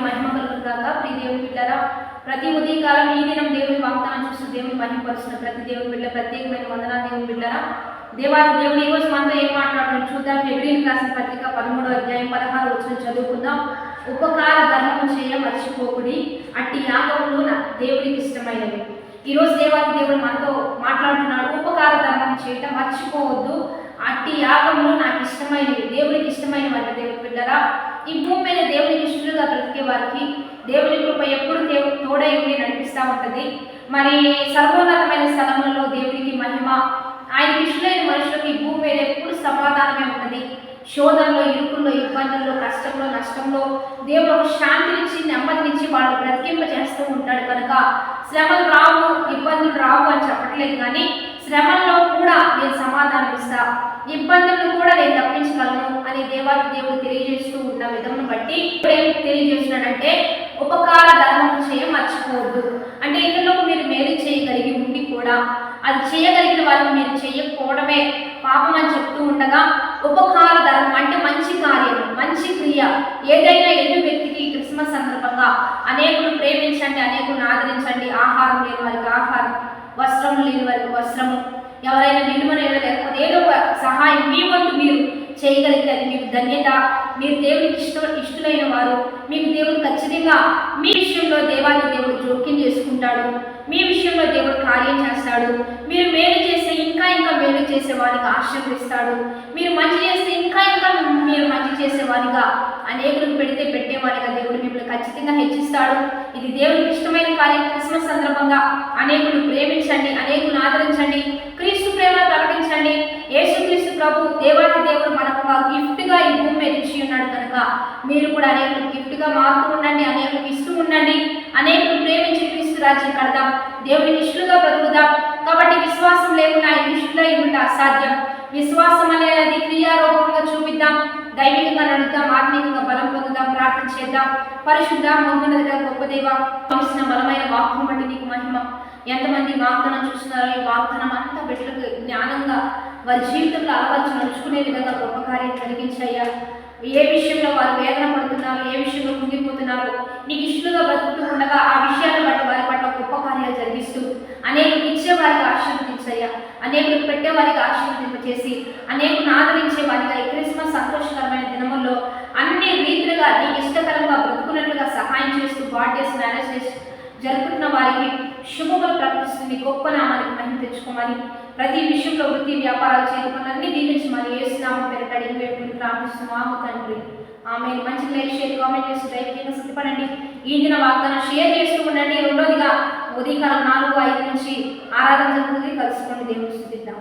మహిమ కలుగుగాక. ప్రియ దేవుని బిడ్డలారా, ప్రతి ఉదయకాలం ఈ దినం దేవుని వాగ్దానం చూస్తూ దేవుని మహిమపరుస్తున్న ప్రతి దేవుని బిడ్డ ప్రత్యేకమైన వందనాలు. దేవుని బిడ్డలారా, దేవాది దేవుడు ఈ రోజు మనతో ఏం మాట్లాడుతున్నాడు చూద్దాం. హెబ్రీయులకు రాసిన పత్రిక 13వ అధ్యాయం 16వ వచనం చదువుకుందాం. ఉపకార ధర్మము చేయ మర్చిపోకుడి, అట్టి యాగములు దేవునికి ఇష్టమైనవి. ఈరోజు దేవాది దేవుడు మనతో మాట్లాడుతున్నాడు. ఉపకార ధర్మం చేయటం మర్చిపోవద్దు, అట్టి యాగములు నాకు ఇష్టమైనవి, దేవునికి ఇష్టమైనవి అంటే దేవుని బిడ్డలారా, ఈ భూమి మీద దేవునికి ఇష్టలుగా బ్రతికే వారికి దేవుని కృప ఎప్పుడు తోడై ఉండి నడిపిస్తూ ఉంటుంది. మరి సర్వోన్నతమైన స్థలములలో దేవునికి మహిమ, ఆయనకి ఇష్టమైన మనుషులకు ఈ భూమి మీద ఎప్పుడు సమాధానమే ఉంటుంది. శోధనలో, ఇరుకుల్లో, ఇబ్బందుల్లో, కష్టంలో, నష్టంలో దేవుడు ఒక శాంతినిచ్చి నెమ్మదినిచ్చి వాళ్ళు బ్రతికింప చేస్తూ ఉంటాడు. కనుక శ్రమలు రావు, ఇబ్బందులు రావు అని చెప్పట్లేదు, కానీ శ్రమల్లో కూడా నేను సమాధానం ఇస్తా, ఇబ్బందులను కూడా నేను తప్పించగలను అని దేవాది దేవుడు తెలియజేస్తూ ఉన్న విధమును బట్టి ఏం తెలియజేస్తున్నాడంటే ఉపకార ధర్మం చేయ మర్చిపోవద్దు. అంటే ఇందులో మీరు మేలు చేయగలిగి ఉండి కూడా అది చేయగలిగిన వారికి మీరు చేయకపోవడమే పాపం అని చెప్తూ ఉండగా, ఉపకార ధర్మం అంటే మంచి కార్యం, మంచి క్రియ. ఏదైనా ఎదుటి వ్యక్తికి క్రిస్మస్ సందర్భంగా అనేకులు ప్రేమించండి, అనేకులను ఆదరించండి, ఆహారం లేని వారికి ఆహారం, వస్త్రం లేని వారికి వస్త్రము, ఎవరైనా నిలువన లేకపోతే ఏదో ఒక సహాయం మీ వంతు మీరు చేయగలిగితే అది మీకు ధన్యత. మీరు దేవునికి ఇష్టలైన వారు, మీకు దేవుడు ఖచ్చితంగా మీ విషయంలో దేవాది దేవుడు జోక్యం చేసుకుంటాడు, మీ విషయంలో దేవుడు కార్యం చేస్తాడు. మీరు మేలు చేస్తే ఇంకా ఇంకా మేలు చేసే వారికి ఆశీర్వదిస్తాడు. మీరు మంచి చేస్తే ఇంకా ఇంకా మీరు మంచి చేసేవారిగా, అనేకులకు పెడితే పెట్టేవారిగా దేవుడు మిమ్మల్ని ఖచ్చితంగా హెచ్చిస్తాడు. ఇది దేవుడికి ఇష్టమైన కార్యం. క్రిస్మస్ సందర్భంగా అనేకులు ప్రేమించండి, అనేకులను ఆదరించండి, క్రీస్తు ప్రేమ ప్రకటించండి. యేసుక్రీస్తు ప్రభు దేవాది దేవుడు మనకు ఒక గిఫ్ట్గా ఈ భూమి మీద ఇచ్చి ఉన్నాడు. కనుక మీరు కూడా అనేకులకు గిఫ్ట్గా మారుతూ ఉండండి, అనేకులకు ఇస్తూ ఉండండి, అనేకులు ప్రేమించి క్రీస్తు రాజ్యం కడదాం, దేవునికి ఇష్టలుగా బ్రతుకుదాం. కాబట్టి విశ్వాసం లేకుండా ఆయన ఇష్టలై ఉంటే అసాధ్యం. విశ్వాసం అనేది క్రియారూపంగా చూపిద్దాం, దైవికంగా నడుద్దాం, ఆత్మీయంగా బలం పొందుదాం, ప్రార్థన చేద్దాం. పరిశుద్ధ మహోన్నత గొప్ప దేవ, ఇచ్చిన బలమైన వాక్యం బట్టి నీకు మహిమ. ఎంతమంది వాగ్దానం చూస్తున్నారో ఈ వాగ్దానం అంతా బిడ్డలకు జ్ఞానంగా వారి జీవితంలో అలవర్చి నడుచుకునే విధంగా గొప్ప కార్యం కలిగించాయ్యా. ఏ విషయంలో వారు వేదన పడుతున్నారు, ఏ విషయంలో కుంగిపోతున్నారు, నీకు ఇష్టలుగా బ్రతుకుతూ ఉండగా ఆ విషయాలను బట్టి వారి పట్ల గొప్ప కార్యాలు జరిగిస్తూ అనేకులు ఇచ్చేవారికి ఆశీర్వదించయ్యా, అనేకులకు పెట్టేవారికి ఆశీర్వదింపచేసి అనేకులను ఆదరించే వారిగా ఈ క్రిస్మస్ సంతోషకరమైన దినముల్లో అన్ని రీతులుగా నీకు ఇష్టకరంగా బ్రతుకున్నట్లుగా సహాయం చేస్తూ బర్త్డేస్, మ్యారేజెస్ జరుపుతున్న వారికి శుభములు ప్రకటిస్తుంది. గొప్ప నామానికి మహిమ తెచ్చుకోమని, ప్రతి విషయంలో వృత్తి వ్యాపారాలు చేయకుండా అన్ని దీవించి మరి ఏసునామం పేరిట అడిగి వేడుకుని ప్రార్థిస్తున్నాము తండ్రి. ఆమె మంచి లైక్, షేర్, కామెంట్ చేసి దైవికంగా సిద్ధపడండి. ఈ దిన వాగ్దానం షేర్ చేస్తూ ఉండండి. రెండోదిగా ఉదయకాలం 4-5 నుంచి ఆరాధన జరుగుతుంది. కలుసుకోండి, దేవుని స్తుతిద్దాం.